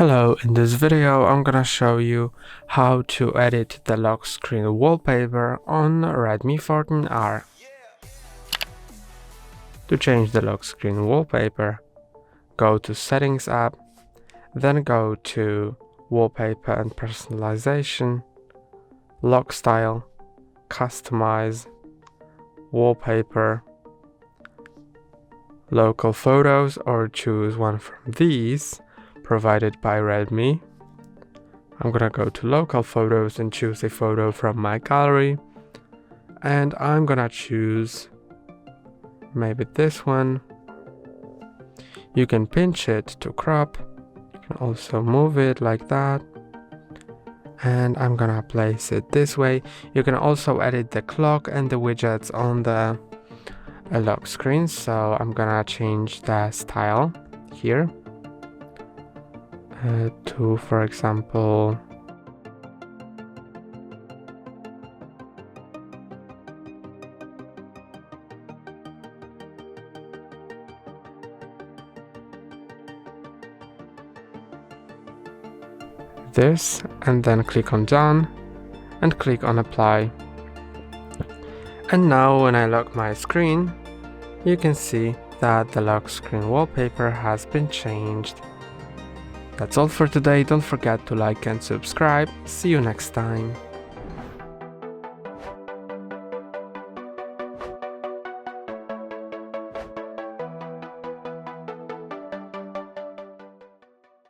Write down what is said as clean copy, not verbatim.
Hello, in this video I'm gonna show you how to edit the lock screen wallpaper on Redmi 14R. To change the lock screen wallpaper, go to Settings app, then go to Wallpaper and Personalization, Lock Style, Customize, Wallpaper, Local Photos, or choose one from these provided by Redmi. I'm gonna go to local photos and choose a photo from my gallery, and I'm gonna choose maybe this one. You can pinch it to crop, you can also move it like that, and I'm gonna place it this way. You can also edit the clock and the widgets on the lock screen, so I'm gonna change the style here to, for example, this, and then click on Done and click on Apply. And now when I lock my screen, you can see that the lock screen wallpaper has been changed. That's all for today. Don't forget to like and subscribe. See you next time.